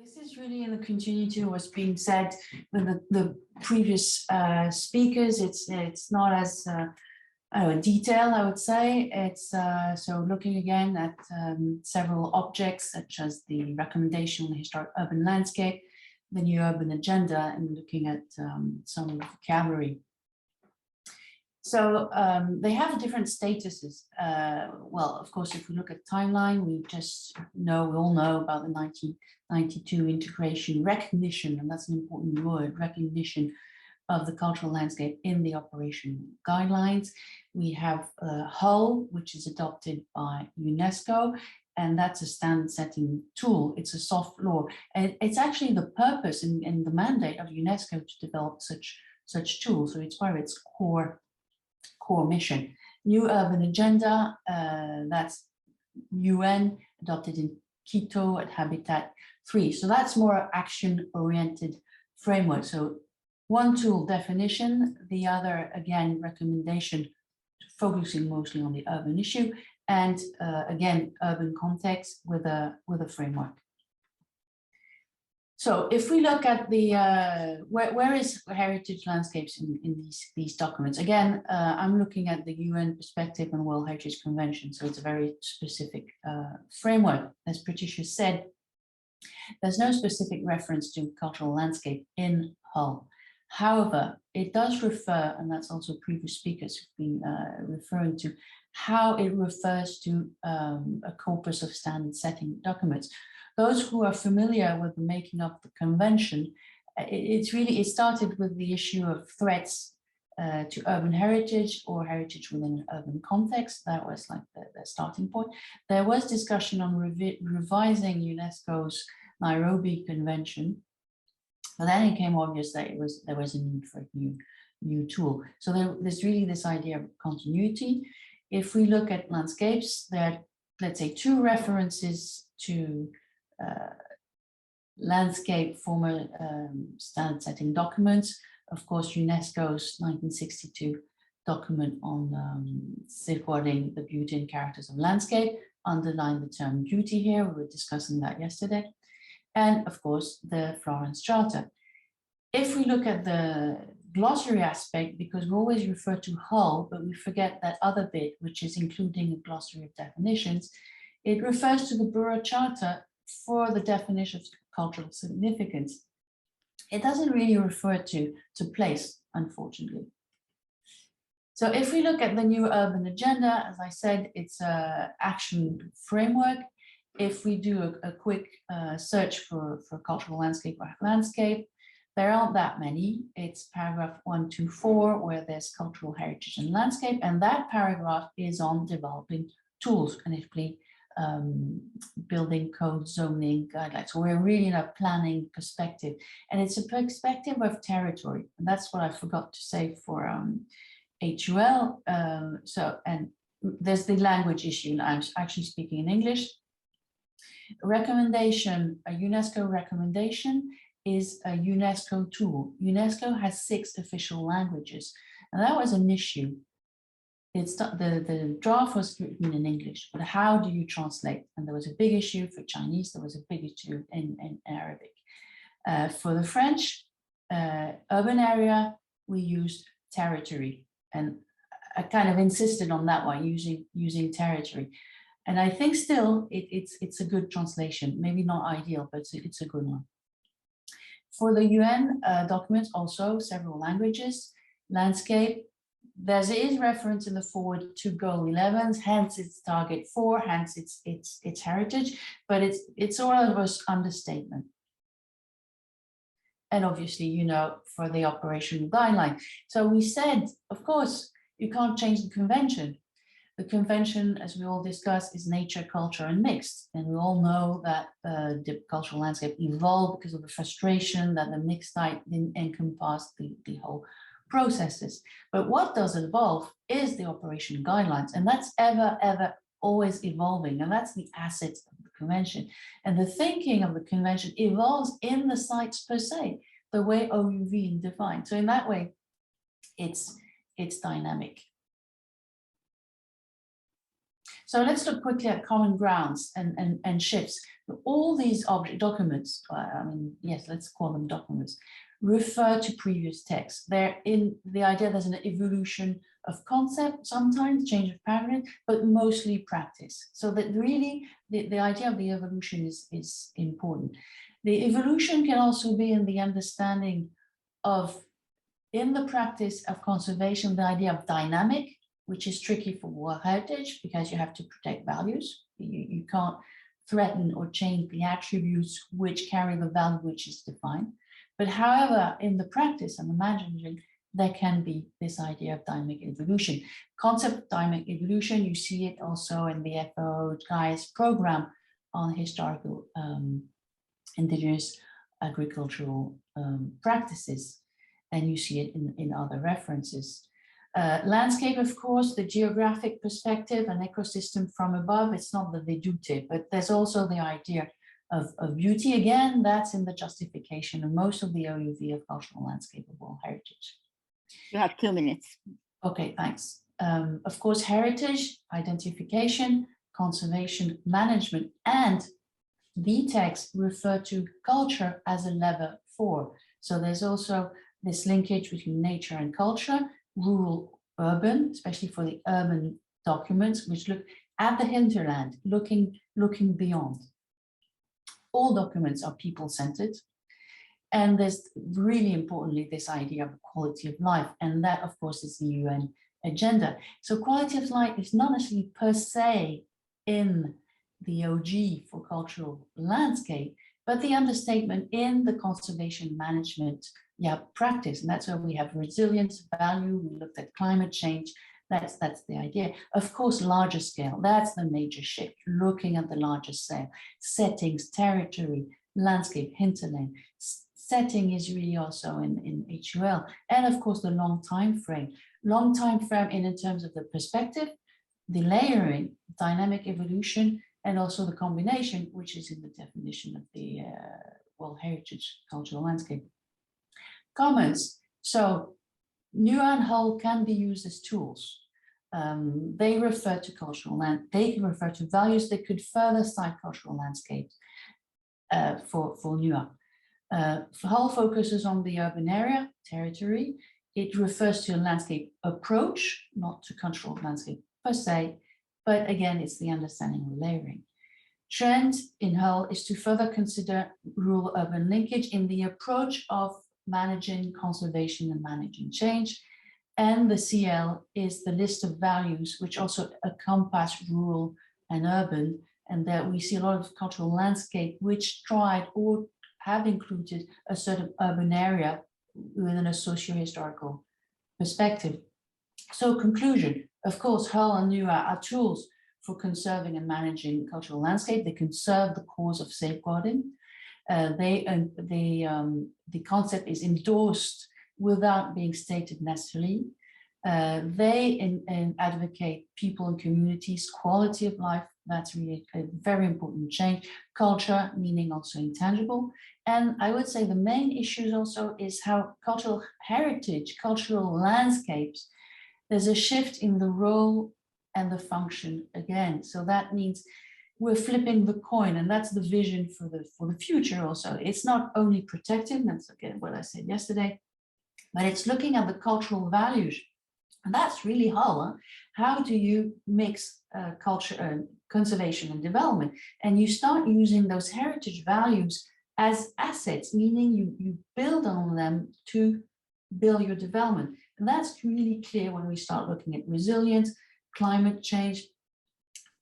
This is really in the continuity of what's being said with the previous speakers. It's not as detailed, I would say. It's so looking again at several objects, such as the recommendation on the historic urban landscape, the new urban agenda, and looking at some of the vocabulary. So they have different statuses. Well, of course, if we look at timeline, we all know about the 1992 integration recognition, and that's an important word, recognition of the cultural landscape in the operational guidelines. We have HUL, which is adopted by UNESCO, and that's a standard setting tool. It's a soft law, and it's actually the purpose and the mandate of UNESCO to develop such tools. So it's part of its core mission. New urban agenda, that's UN, adopted in Quito at Habitat 3. So that's more action-oriented framework. So one tool, definition, the other, again, recommendation, focusing mostly on the urban issue, and again, urban context with a framework. So if we look at the, where is heritage landscapes in these documents? Again, I'm looking at the UN perspective on World Heritage Convention, so it's a very specific framework. As Patricia said, there's no specific reference to cultural landscape in HUL. However, it does refer, and that's also previous speakers have been referring to, how it refers to a corpus of standard setting documents. Those who are familiar with the making of the convention, it started with the issue of threats to urban heritage or heritage within an urban context. That was like the starting point. There was discussion on revising UNESCO's Nairobi Convention, but then it became obvious that there was a need for a new tool. So there's really this idea of continuity. If we look at landscapes, there are, let's say, two references to landscape former standard setting documents. Of course, UNESCO's 1962 document on safeguarding the beauty and characters of landscape, underline the term beauty here, we were discussing that yesterday. And of course, the Florence Charter. If we look at the glossary aspect, because we always refer to HUL, but we forget that other bit, which is including a glossary of definitions, it refers to the Borough Charter for the definition of cultural significance. It doesn't really refer to place, unfortunately. So if we look at the new urban agenda, as I said, it's an action framework. If we do a quick search for cultural landscape or landscape, there aren't that many. It's paragraph 124, where there's cultural heritage and landscape, and that paragraph is on developing tools, and particularly building code, zoning guidelines. So we're really in a planning perspective, and it's a perspective of territory. And that's what I forgot to say for HUL. And there's the language issue. I'm actually speaking in English. Recommendation, a UNESCO recommendation is a UNESCO tool. UNESCO has 6 official languages, and that was an issue. The draft was written in English, but how do you translate? And there was a big issue for Chinese, there was a big issue in Arabic. For the French urban area, we used territory, and I kind of insisted on that one, using territory. And I think still it's a good translation, maybe not ideal, but it's a good one. For the UN documents, also several languages, landscape. There is reference in the forward to goal 11, hence its target 4, hence its heritage, but it's all of us understatement. And obviously, you know, for the operational guideline. So we said, of course, you can't change the convention. The convention, as we all discussed, is nature, culture, and mixed. And we all know that the cultural landscape evolved because of the frustration that the mixed type didn't encompass the whole processes. But what does evolve is the operation guidelines, and that's ever always evolving, and that's the asset of the convention. And the thinking of the convention evolves in the sites per se, the way OUV defined. So in that way, it's dynamic. So let's look quickly at common grounds and shifts. All these object documents, I mean, yes, let's call them documents, refer to previous texts. They're in the idea there's an evolution of concept, sometimes change of paradigm, but mostly practice. So that really the idea of the evolution is important. The evolution can also be in the understanding of, in the practice of conservation, the idea of dynamic, which is tricky for World Heritage because you have to protect values. You can't threaten or change the attributes which carry the value which is defined. But however, in the practice, I'm imagining there can be this idea of dynamic evolution. Concept of dynamic evolution, you see it also in the FAO GAIA's program on historical indigenous agricultural practices. And you see it in other references. Landscape, of course, the geographic perspective and ecosystem from above, it's not the vedute, but there's also the idea of beauty. Again, that's in the justification of most of the OUV of cultural landscape of World Heritage. You have 2 minutes. Okay, thanks. Of course, heritage, identification, conservation, management, and the text refer to culture as a lever 4. So there's also this linkage between nature and culture, rural, urban, especially for the urban documents, which look at the hinterland, looking beyond. All documents are people-centered. And there's really importantly this idea of quality of life. And that, of course, is the UN agenda. So quality of life is not necessarily per se in the OG for cultural landscape, but the understatement in the conservation management practice. And that's where we have resilience, value. We looked at climate change. That's the idea. Of course, larger scale, that's the major shift, looking at the larger scale, settings, territory, landscape, hinterland. Setting is really also in HUL. And of course, the long time frame. Long time frame in terms of the perspective, the layering, dynamic evolution, and also the combination, which is in the definition of the World Heritage cultural landscape. Comments. So NUA and HUL can be used as tools. They refer to cultural land. They can refer to values that could further cite cultural landscapes for NUA. HUL focuses on the urban area, territory. It refers to a landscape approach, not to cultural landscape per se, but again, it's the understanding of layering. Trend in HUL is to further consider rural-urban linkage in the approach of managing conservation and managing change. And the CL is the list of values which also encompass rural and urban, and that we see a lot of cultural landscape which tried or have included a certain urban area within a socio-historical perspective. So conclusion, of course, HUL and NUA are tools for conserving and managing cultural landscape. They can serve the cause of safeguarding. The concept is endorsed without being stated necessarily. They advocate people and communities, quality of life. That's really a very important change. Culture, meaning also intangible. And I would say the main issues also is how cultural heritage, cultural landscapes, there's a shift in the role and the function again. So that means we're flipping the coin, and that's the vision for the future also. It's not only protective, that's again what I said yesterday, but it's looking at the cultural values. And that's really HUL. How do you mix culture, conservation and development? And you start using those heritage values as assets, meaning you build on them to build your development. And that's really clear when we start looking at resilience, climate change,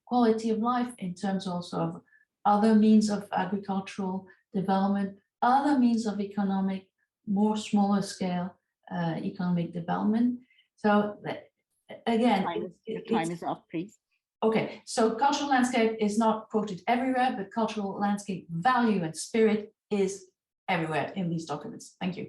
quality of life in terms also of other means of agricultural development, other means of economic, more smaller scale economic development. So again, your time is up, please. Okay, so cultural landscape is not quoted everywhere, but cultural landscape value and spirit is everywhere in these documents. Thank you.